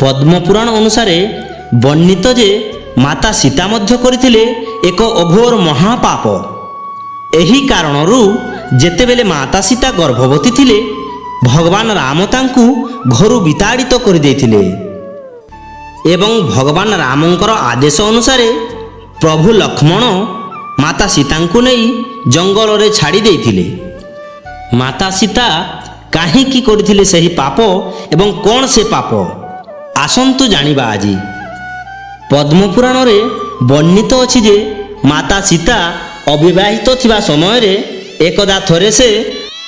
ପଦ୍ମପୁରାଣ ଅନୁସାରେ ବର୍ଣ୍ଣିତ ଯେ ମାତା ସୀତା ମଧ୍ୟ କରିଥିଲେ ଏକ ଅଘୋର ମହାପାପ। ଏହି କାରଣରୁ ଯେତେବେଳେ ମାତା ସୀତା ଗର୍ଭବତୀ ଥିଲେ ଭଗବାନ ରାମ ତାଙ୍କୁ ଘରୁ ବିତାଡ଼ିତ କରିଦେଇଥିଲେ ଏବଂ ଭଗବାନ ରାମଙ୍କର ଆଦେଶ ଅନୁସାରେ ପ୍ରଭୁ ଲକ୍ଷ୍ମଣ ମାତା ସୀତାଙ୍କୁ ନେଇ ଜଙ୍ଗଲରେ ଛାଡ଼ି ଦେଇଥିଲେ। ମାତା ସୀତା କାହିଁକି କରିଥିଲେ ସେହି ପାପ ଏବଂ କ'ଣ ସେ ପାପ, ଆସନ୍ତୁ ଜାଣିବା ଆଜି। ପଦ୍ମପୁରାଣରେ ବର୍ଣ୍ଣିତ ଅଛି ଯେ ମାତା ସୀତା ଅବିବାହିତ ଥିବା ସମୟରେ ଏକଦା ଥରେ ସେ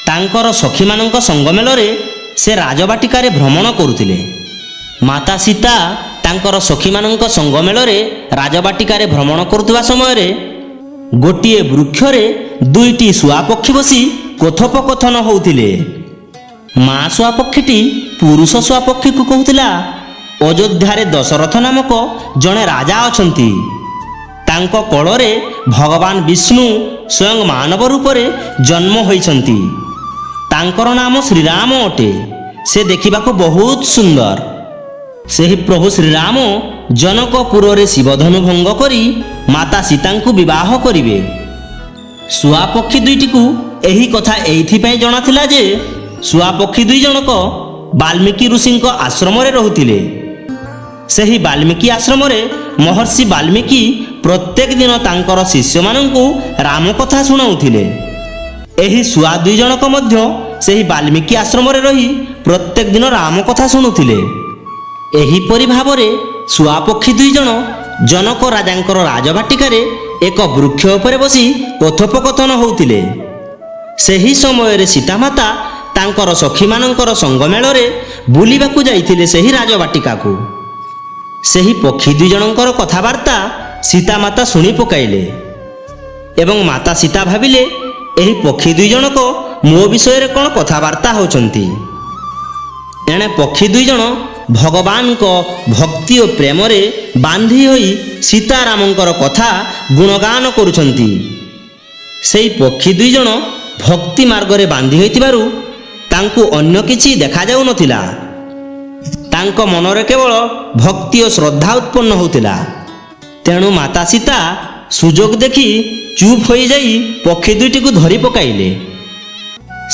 ତାଙ୍କର ସଖୀମାନଙ୍କ ସଙ୍ଗମେଳରେ ସେ ରାଜବାଟିକାରେ ଭ୍ରମଣ କରୁଥିଲେ। ମାତା ସୀତା ତାଙ୍କର ସଖୀମାନଙ୍କ ସଙ୍ଗମେଳରେ ରାଜବାଟିକାରେ ଭ୍ରମଣ କରୁଥିବା ସମୟରେ ଗୋଟିଏ ବୃକ୍ଷରେ ଦୁଇଟି ଶୁଆପକ୍ଷୀ ବସି କଥୋପକଥନ ହେଉଥିଲେ। ମା ଶୁଆପକ୍ଷୀଟି ପୁରୁଷ ଶୁଆପକ୍ଷୀକୁ କହୁଥିଲା, ଅଯୋଧ୍ୟାରେ ଦଶରଥ ନାମକ ଜଣେ ରାଜା ଅଛନ୍ତି। ତାଙ୍କ କୋଳରେ ଭଗବାନ ବିଷ୍ଣୁ ସ୍ୱୟଂ ମାନବ ରୂପରେ ଜନ୍ମ ହୋଇଛନ୍ତି। ତାଙ୍କର ନାମ ଶ୍ରୀରାମ ଅଟେ। ସେ ଦେଖିବାକୁ ବହୁତ ସୁନ୍ଦର। ସେହି ପ୍ରଭୁ ଶ୍ରୀରାମ ଜନକପୁରରେ ଶିବଧନୁ ଭଙ୍ଗ କରି ମାତା ସୀତାଙ୍କୁ ବିବାହ କରିବେ। ଶୁଆପକ୍ଷୀ ଦୁଇଟିକୁ ଏହି କଥା ଏଇଥିପାଇଁ ଜଣାଥିଲା ଯେ ଶୁଆପକ୍ଷୀ ଦୁଇ ଜଣକ ବାଲ୍ମୀକି ଋଷିଙ୍କ ଆଶ୍ରମରେ ରହୁଥିଲେ। ସେହି ବାଲ୍ମୀକି ଆଶ୍ରମରେ ମହର୍ଷି ବାଲ୍ମୀକି ପ୍ରତ୍ୟେକ ଦିନ ତାଙ୍କର ଶିଷ୍ୟମାନଙ୍କୁ ରାମ କଥା ଶୁଣାଉଥିଲେ। ଏହି ଶୁଆ ଦୁଇ ଜଣକ ମଧ୍ୟ ସେହି ବାଲ୍ମୀକି ଆଶ୍ରମରେ ରହି ପ୍ରତ୍ୟେକ ଦିନ ରାମ କଥା ଶୁଣୁଥିଲେ। ଏହିପରି ଭାବରେ ଶୁଆପକ୍ଷୀ ଦୁଇ ଜଣ ଜନକ ରାଜାଙ୍କର ରାଜବାଟିକାରେ ଏକ ବୃକ୍ଷ ଉପରେ ବସି କଥୋପକଥନ ହେଉଥିଲେ। ସେହି ସମୟରେ ସୀତାମାତା ତାଙ୍କର ସଖୀମାନଙ୍କର ସଙ୍ଗମେଳରେ ବୁଲିବାକୁ ଯାଇଥିଲେ ସେହି ରାଜବାଟିକାକୁ। ସେହି ପକ୍ଷୀ ଦୁଇ ଜଣଙ୍କର କଥାବାର୍ତ୍ତା ସୀତାମାତା ଶୁଣି ପକାଇଲେ ଏବଂ ମାତା ସୀତା ଭାବିଲେ ଏହି ପକ୍ଷୀ ଦୁଇ ଜଣକ ମୋ ବିଷୟରେ କ'ଣ କଥାବାର୍ତ୍ତା ହେଉଛନ୍ତି। ଏଣେ ପକ୍ଷୀ ଦୁଇ ଜଣ ଭଗବାନଙ୍କ ଭକ୍ତି ଓ ପ୍ରେମରେ ବାନ୍ଧି ହୋଇ ସୀତାରାମଙ୍କର କଥା ଗୁଣଗାନ କରୁଛନ୍ତି। ସେହି ପକ୍ଷୀ ଦୁଇ ଜଣ ଭକ୍ତି ମାର୍ଗରେ ବାନ୍ଧି ହୋଇଥିବାରୁ ତାଙ୍କୁ ଅନ୍ୟ କିଛି ଦେଖାଯାଉନଥିଲା। ତାଙ୍କ ମନରେ କେବଳ ଭକ୍ତି ଓ ଶ୍ରଦ୍ଧା ଉତ୍ପନ୍ନ ହେଉଥିଲା। ତେଣୁ ମାତା ସୀତା ସୁଯୋଗ ଦେଖି ଚୁପ୍ ହୋଇଯାଇ ପକ୍ଷୀ ଦୁଇଟିକୁ ଧରି ପକାଇଲେ।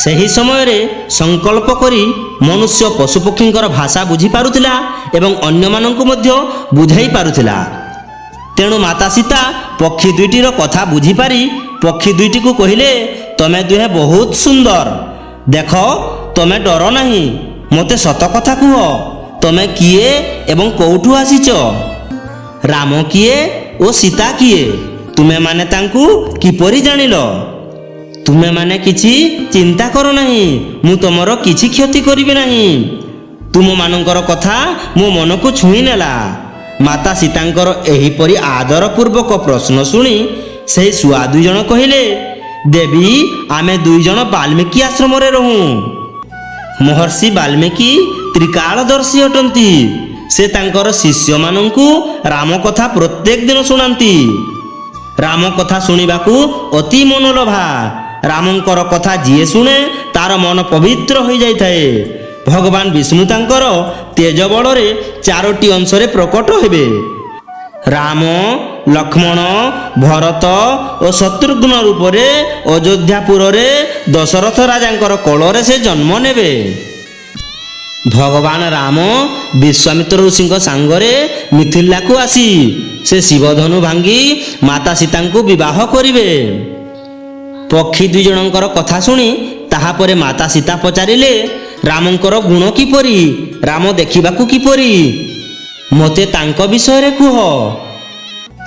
ସେହି ସମୟରେ ସଂକଳ୍ପ କରି ମନୁଷ୍ୟ ପଶୁପକ୍ଷୀଙ୍କର ଭାଷା ବୁଝିପାରୁଥିଲା ଏବଂ ଅନ୍ୟମାନଙ୍କୁ ମଧ୍ୟ ବୁଝାଇ ପାରୁଥିଲା। ତେଣୁ ମାତା ସୀତା ପକ୍ଷୀ ଦୁଇଟିର କଥା ବୁଝିପାରି ପକ୍ଷୀ ଦୁଇଟିକୁ କହିଲେ, ତମେ ଦୁହେଁ ବହୁତ ସୁନ୍ଦର। ଦେଖ, ତମେ ଡର ନାହିଁ। ମୋତେ ସତ କଥା କୁହ, ତମେ କିଏ ଏବଂ କେଉଁଠୁ ଆସିଛ? ରାମ କିଏ ଓ ସୀତା କିଏ? ତୁମେମାନେ ତାଙ୍କୁ କିପରି ଜାଣିଲ? ତୁମେମାନେ କିଛି ଚିନ୍ତା କର ନାହିଁ, ମୁଁ ତୁମର କିଛି କ୍ଷତି କରିବି ନାହିଁ। ତୁମମାନଙ୍କର କଥା ମୋ ମନକୁ ଛୁଇଁ ନେଲା। ମାତା ସୀତାଙ୍କର ଏହିପରି ଆଦରପୂର୍ବକ ପ୍ରଶ୍ନ ଶୁଣି ସେହି ଶୁଆ ଦୁଇ ଜଣ କହିଲେ, ଦେବୀ, ଆମେ ଦୁଇ ଜଣ ବାଲ୍ମୀକି ଆଶ୍ରମରେ ରହୁ। ମହର୍ଷି ବାଲ୍ମୀକି ତ୍ରିକାଳଦର୍ଶୀ ଅଟନ୍ତି। ସେ ତାଙ୍କର ଶିଷ୍ୟମାନଙ୍କୁ ରାମ କଥା ପ୍ରତ୍ୟେକ ଦିନ ଶୁଣାନ୍ତି। ରାମ କଥା ଶୁଣିବାକୁ ଅତି ମନଲୋଭା। ରାମଙ୍କର କଥା ଯିଏ ଶୁଣେ ତାର ମନ ପବିତ୍ର ହୋଇଯାଇଥାଏ। ଭଗବାନ ବିଷ୍ଣୁ ତାଙ୍କର ତେଜ ବଳରେ 4ଟି ଅଂଶରେ ପ୍ରକଟ ହେବେ। ରାମ, ଲକ୍ଷ୍ମଣ, ଭରତ ଓ ଶତ୍ରୁଘ୍ନ ରୂପରେ ଅଯୋଧ୍ୟାପୁରରେ ଦଶରଥ ରାଜାଙ୍କର କୋଳରେ ସେ ଜନ୍ମ ନେବେ। ଭଗବାନ ରାମ ବିଶ୍ୱାମିତ୍ର ଋଷିଙ୍କ ସାଙ୍ଗରେ ମିଥିଲାକୁ ଆସି ସେ ଶିବଧନୁ ଭାଙ୍ଗି ମାତା ସୀତାଙ୍କୁ ବିବାହ କରିବେ। ପକ୍ଷୀ ଦୁଇ ଜଣଙ୍କର କଥା ଶୁଣି ତାହାପରେ ମାତା ସୀତା ପଚାରିଲେ, ରାମଙ୍କର ଗୁଣ କିପରି? ରାମ ଦେଖିବାକୁ କିପରି? ମୋତେ ତାଙ୍କ ବିଷୟରେ କୁହ।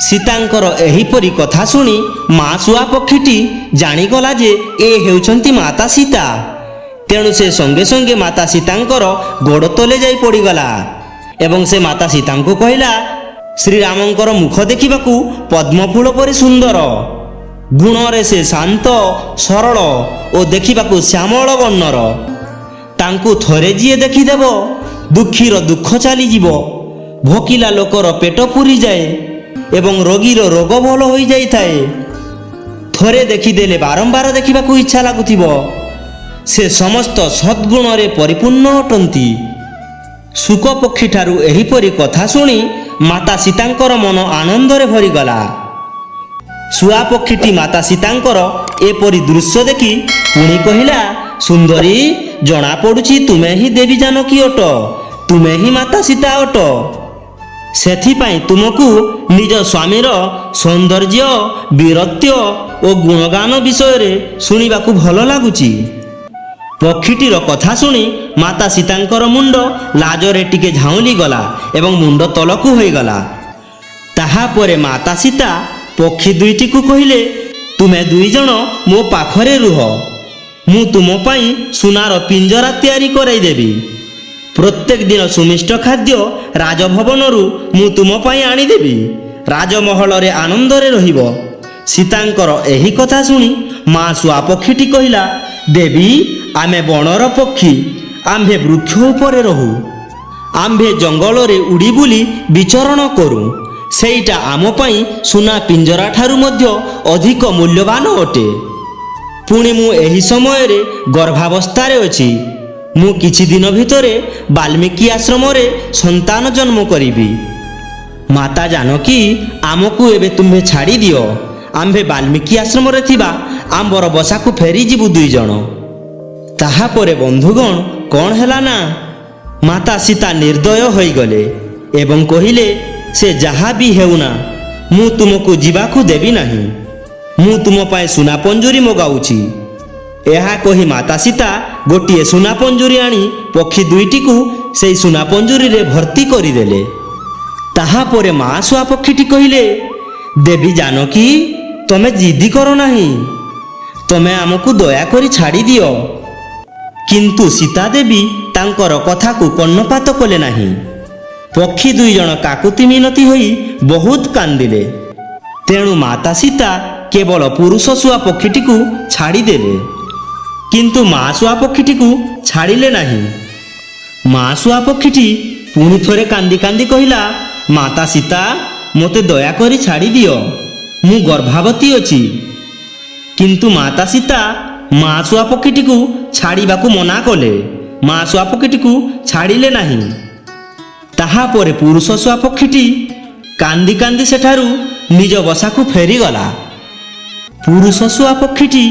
ସୀତାଙ୍କର ଏହିପରି କଥା ଶୁଣି ମା ଶୁଆ ପକ୍ଷୀଟି ଜାଣିଗଲା ଯେ ଏ ହେଉଛନ୍ତି ମାତା ସୀତା। ତେଣୁ ସେ ସଙ୍ଗେ ସଙ୍ଗେ ମାତା ସୀତାଙ୍କର ଗୋଡ଼ ତଳେ ଯାଇ ପଡ଼ିଗଲା ଏବଂ ସେ ମାତା ସୀତାଙ୍କୁ କହିଲା, ଶ୍ରୀରାମଙ୍କର ମୁଖ ଦେଖିବାକୁ ପଦ୍ମଫୁଲ ପରି ସୁନ୍ଦର। ଗୁଣରେ ସେ ଶାନ୍ତ, ସରଳ ଓ ଦେଖିବାକୁ ଶ୍ୟାମଳ ବର୍ଣ୍ଣର। ତାଙ୍କୁ ଥରେ ଯିଏ ଦେଖିଦେବ ଦୁଃଖୀର ଦୁଃଖ ଚାଲିଯିବ, ଭୋକିଲା ଲୋକର ପେଟ ପୁରିଯାଏ ଏବଂ ରୋଗୀର ରୋଗ ଭଲ ହୋଇଯାଇଥାଏ। ଥରେ ଦେଖିଦେଲେ ବାରମ୍ବାର ଦେଖିବାକୁ ଇଚ୍ଛା ଲାଗୁଥିବ। ସେ ସମସ୍ତ ସଦ୍ଗୁଣରେ ପରିପୂର୍ଣ୍ଣ ଅଟନ୍ତି। ଶୁକ ପକ୍ଷୀଠାରୁ ଏହିପରି କଥା ଶୁଣି ମାତା ସୀତାଙ୍କର ମନ ଆନନ୍ଦରେ ଭରିଗଲା। ଶୁଆ ପକ୍ଷୀଟି ମାତା ସୀତାଙ୍କର ଏପରି ଦୃଶ୍ୟ ଦେଖି ପୁଣି କହିଲା, ସୁନ୍ଦରୀ, ଜଣାପଡ଼ୁଛି ତୁମେ ହିଁ ଦେବୀ ଜାନକୀ ଅଟ, ତୁମେ ହିଁ ମାତା ସୀତା ଅଟ। ସେଥିପାଇଁ ତୁମକୁ ନିଜ ସ୍ୱାମୀର ସୌନ୍ଦର୍ଯ୍ୟ, ବୀରତ୍ୱ ଓ ଗୁଣଗାନ ବିଷୟରେ ଶୁଣିବାକୁ ଭଲ ଲାଗୁଛି। ପକ୍ଷୀଟିର କଥା ଶୁଣି ମାତା ସୀତାଙ୍କର ମୁଣ୍ଡ ଲାଜରେ ଟିକେ ଝାଉଁଳି ଗଲା ଏବଂ ମୁଣ୍ଡ ତଳକୁ ହୋଇଗଲା। ତାହାପରେ ମାତା ସୀତା ପକ୍ଷୀ ଦୁଇଟିକୁ କହିଲେ, ତୁମେ ଦୁଇଜଣ ମୋ ପାଖରେ ରୁହ, ମୁଁ ତୁମ ପାଇଁ ସୁନାର ପିଞ୍ଜରା ତିଆରି କରାଇଦେବି। ପ୍ରତ୍ୟେକ ଦିନ ସୁମିଷ୍ଟ ଖାଦ୍ୟ ରାଜଭବନରୁ ମୁଁ ତୁମ ପାଇଁ ଆଣିଦେବି। ରାଜମହଲରେ ଆନନ୍ଦରେ ରହିବ। ସୀତାଙ୍କର ଏହି କଥା ଶୁଣି ମା ଶୁଆ ପକ୍ଷୀଟି କହିଲା, ଦେବୀ, ଆମେ ବଣର ପକ୍ଷୀ, ଆମ୍ଭେ ବୃକ୍ଷ ଉପରେ ରହୁ, ଆମ୍ଭେ ଜଙ୍ଗଲରେ ଉଡ଼ି ବୁଲି ବିଚରଣ କରୁ। ସେଇଟା ଆମ ପାଇଁ ସୁନା ପିଞ୍ଜରା ଠାରୁ ମଧ୍ୟ ଅଧିକ ମୂଲ୍ୟବାନ ଅଟେ। ପୁଣି ମୁଁ ଏହି ସମୟରେ ଗର୍ଭାବସ୍ଥାରେ ଅଛି। ମୁଁ କିଛି ଦିନ ଭିତରେ ବାଲ୍ମୀକି ଆଶ୍ରମରେ ସନ୍ତାନ ଜନ୍ମ କରିବି। ମାତା ଜାନକୀ, ଆମକୁ ଏବେ ତୁମ୍ଭେ ଛାଡ଼ି ଦିଅ, ଆମ୍ଭେ ବାଲ୍ମୀକି ଆଶ୍ରମରେ ଥିବା ଆମ୍ବର ବସାକୁ ଫେରିଯିବୁ ଦୁଇଜଣ। ତାହାପରେ ବନ୍ଧୁଗଣ, କ'ଣ ହେଲା ନା ମାତା ସୀତା ନିର୍ଦ୍ଦୟ ହୋଇଗଲେ ଏବଂ କହିଲେ, ସେ ଯାହା ବି ହେଉନା, ମୁଁ ତୁମକୁ ଯିବାକୁ ଦେବି ନାହିଁ। ମୁଁ ତୁମ ପାଇଁ ସୁନା ପଞ୍ଜୁରୀ ମଗାଉଛି। ଏହା କହି ମାତା ସୀତା ଗୋଟିଏ ସୁନା ପଞ୍ଜୁରୀ ଆଣି ପକ୍ଷୀ ଦୁଇଟିକୁ ସେହି ସୁନା ପଞ୍ଜୁରୀରେ ଭର୍ତ୍ତି କରିଦେଲେ। ତାହାପରେ ମା ଶୁଆ ପକ୍ଷୀଟି କହିଲେ, ଦେବୀ ଜାନକୀ, ତମେ ଜିଦି କର ନାହିଁ, ତମେ ଆମକୁ ଦୟାକରି ଛାଡ଼ି ଦିଅ। କିନ୍ତୁ ସୀତା ଦେବୀ ତାଙ୍କର କଥାକୁ କର୍ଣ୍ଣପାତ କଲେ ନାହିଁ। ପକ୍ଷୀ ଦୁଇଜଣ କାକୁତି ମିନତି ହୋଇ ବହୁତ କାନ୍ଦିଲେ। ତେଣୁ ମାତା ସୀତା କେବଳ ପୁରୁଷ ଶୁଆ ପକ୍ଷୀଟିକୁ ଛାଡ଼ିଦେଲେ, କିନ୍ତୁ ମା ଶୁଆ ପକ୍ଷୀଟିକୁ ଛାଡ଼ିଲେ ନାହିଁ। ମା ଶୁଆ ପକ୍ଷୀଟି ପୁଣି ଥରେ କାନ୍ଦି କାନ୍ଦି କହିଲା, ମାତା ସୀତା, ମୋତେ ଦୟାକରି ଛାଡ଼ି ଦିଅ, ମୁଁ ଗର୍ଭାବତୀ ଅଛି। କିନ୍ତୁ ମାତା ସୀତା ମା ଶୁଆ ପକ୍ଷୀଟିକୁ ଛାଡ଼ିବାକୁ ମନା କଲେ। ମା ଶୁଆ ପକ୍ଷୀଟିକୁ ଛାଡ଼ିଲେ ନାହିଁ। ତାହାପରେ ପୁରୁଷ ଶୁଆ ପକ୍ଷୀଟି କାନ୍ଦି କାନ୍ଦି ସେଠାରୁ ନିଜ ବସାକୁ ଫେରିଗଲା। ପୁରୁଷ ଶୁଆ ପକ୍ଷୀଟି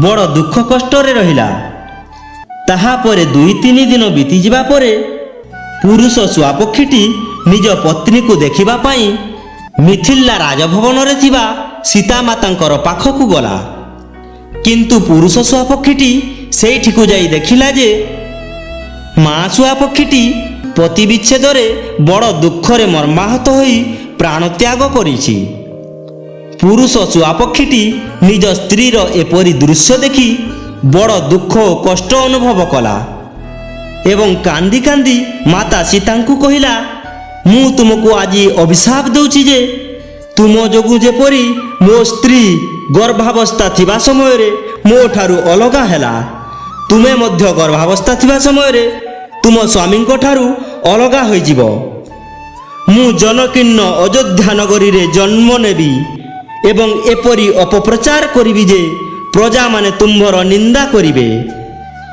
ବଡ଼ ଦୁଃଖ କଷ୍ଟରେ ରହିଲା। ତାହାପରେ 2-3 ଦିନ ବିତିଯିବା ପରେ ପୁରୁଷ ଶୁଆ ପକ୍ଷୀଟି ନିଜ ପତ୍ନୀକୁ ଦେଖିବା ପାଇଁ ମିଥିଲା ରାଜଭବନରେ ଥିବା ସୀତାମାତାଙ୍କର ପାଖକୁ ଗଲା। କିନ୍ତୁ ପୁରୁଷ ଶୁଆ ପକ୍ଷୀଟି ସେଇଠିକୁ ଯାଇ ଦେଖିଲା ଯେ ମା ଶୁଆ ପକ୍ଷୀଟି ପତି ବିଚ୍ଛେଦରେ ବଡ଼ ଦୁଃଖରେ ମର୍ମାହତ ହୋଇ ପ୍ରାଣତ୍ୟାଗ କରିଛି। ପୁରୁଷ ଶୁଆ ପକ୍ଷୀଟି ନିଜ ସ୍ତ୍ରୀର ଏପରି ଦୃଶ୍ୟ ଦେଖି ବଡ଼ ଦୁଃଖ ଓ କଷ୍ଟ ଅନୁଭବ କଲା ଏବଂ କାନ୍ଦି କାନ୍ଦି ମାତା ସୀତାଙ୍କୁ କହିଲା, ମୁଁ ତୁମକୁ ଆଜି ଅଭିଶାପ ଦେଉଛି ଯେ ତୁମ ଯୋଗୁଁ ଯେପରି ମୋ ସ୍ତ୍ରୀ ଗର୍ଭାବସ୍ଥା ଥିବା ସମୟରେ ମୋ ଠାରୁ ଅଲଗା ହେଲା, ତୁମେ ମଧ୍ୟ ଗର୍ଭାବସ୍ଥା ଥିବା ସମୟରେ ତୁମ ସ୍ୱାମୀଙ୍କ ଠାରୁ ଅଲଗା ହୋଇଯିବ। ମୁଁ ଜନକୀର୍ଣ୍ଣ ଅଯୋଧ୍ୟା ନଗରୀରେ ଜନ୍ମ ନେବି ଏବଂ ଏପରି ଅପପ୍ରଚାର କରିବି ଯେ ପ୍ରଜାମାନେ ତୁମ୍ଭର ନିନ୍ଦା କରିବେ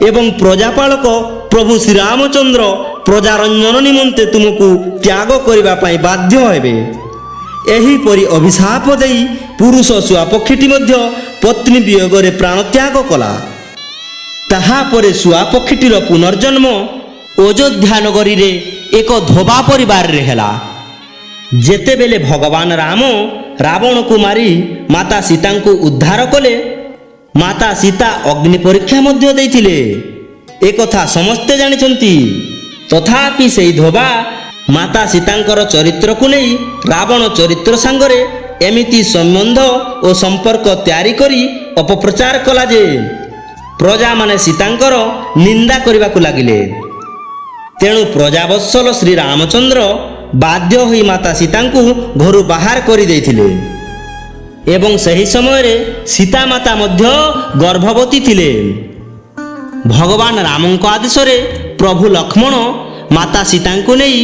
ଏବଂ ପ୍ରଜାପାଳକ ପ୍ରଭୁ ଶ୍ରୀରାମଚନ୍ଦ୍ର ପ୍ରଜାରଞ୍ଜନ ନିମନ୍ତେ ତୁମକୁ ତ୍ୟାଗ କରିବା ପାଇଁ ବାଧ୍ୟ ହେବେ। ଏହିପରି ଅଭିଶାପ ଦେଇ ପୁରୁଷ ଶୁଆ ପକ୍ଷୀଟି ମଧ୍ୟ ପତ୍ନୀ ବିୟୋଗରେ ପ୍ରାଣତ୍ୟାଗ କଲା। ତାହାପରେ ଶୁଆ ପକ୍ଷୀଟିର ପୁନର୍ଜନ୍ମ ଅଯୋଧ୍ୟା ନଗରୀରେ ଏକ ଧୋବା ପରିବାରରେ ହେଲା। ଯେତେବେଳେ ଭଗବାନ ରାମ ରାବଣକୁ ମାରି ମାତା ସୀତାଙ୍କୁ ଉଦ୍ଧାର କଲେ, ମାତା ସୀତା ଅଗ୍ନି ପରୀକ୍ଷା ମଧ୍ୟ ଦେଇଥିଲେ, ଏକଥା ସମସ୍ତେ ଜାଣିଛନ୍ତି। ତଥାପି ସେହି ଧୋବା ମାତା ସୀତାଙ୍କର ଚରିତ୍ରକୁ ନେଇ ରାବଣ ଚରିତ୍ର ସାଙ୍ଗରେ ଏମିତି ସମ୍ବନ୍ଧ ଓ ସମ୍ପର୍କ ତିଆରି କରି ଅପପ୍ରଚାର କଲା ଯେ ପ୍ରଜାମାନେ ସୀତାଙ୍କର ନିନ୍ଦା କରିବାକୁ ଲାଗିଲେ। ତେଣୁ ପ୍ରଜାବତ୍ସଲ ଶ୍ରୀରାମଚନ୍ଦ୍ର ବାଧ୍ୟ ହୋଇ ମାତା ସୀତାଙ୍କୁ ଘରୁ ବାହାର କରିଦେଇଥିଲେ ଏବଂ ସେହି ସମୟରେ ସୀତାମାତା ମଧ୍ୟ ଗର୍ଭବତୀ ଥିଲେ। ଭଗବାନ ରାମଙ୍କ ଆଦେଶରେ ପ୍ରଭୁ ଲକ୍ଷ୍ମଣ ମାତା ସୀତାଙ୍କୁ ନେଇ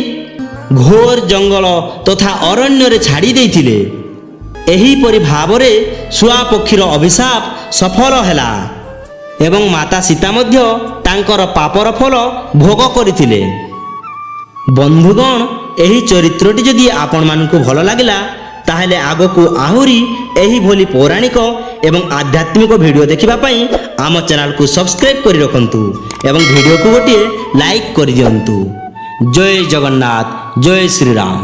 ଘୋର ଜଙ୍ଗଲ ତଥା ଅରଣ୍ୟରେ ଛାଡ଼ି ଦେଇଥିଲେ। ଏହିପରି ଭାବରେ ଶୁଆ ପକ୍ଷୀର ଅଭିଶାପ ସଫଳ ହେଲା ଏବଂ ମାତା ସୀତା ମଧ୍ୟ ତାଙ୍କର ପାପର ଫଳ ଭୋଗ କରିଥିଲେ। ବନ୍ଧୁଗଣ, ଏହି ଚରିତ୍ରଟି ଯଦି ଆପଣମାନଙ୍କୁ ଭଲ ଲାଗିଲା ତାହେଲେ ଆଗକୁ ଆହୁରି ଏହିଭଳି ପୌରାଣିକ ଏବଂ ଆଧ୍ୟାତ୍ମିକ ଭିଡ଼ିଓ ଦେଖିବା ପାଇଁ ଆମ ଚ୍ୟାନେଲକୁ ସବସ୍କ୍ରାଇବ୍ କରି ରଖନ୍ତୁ ଏବଂ ଭିଡ଼ିଓକୁ ଗୋଟିଏ ଲାଇକ୍ କରିଦିଅନ୍ତୁ। ଜୟ ଜଗନ୍ନାଥ, ଜୟ ଶ୍ରୀରାମ।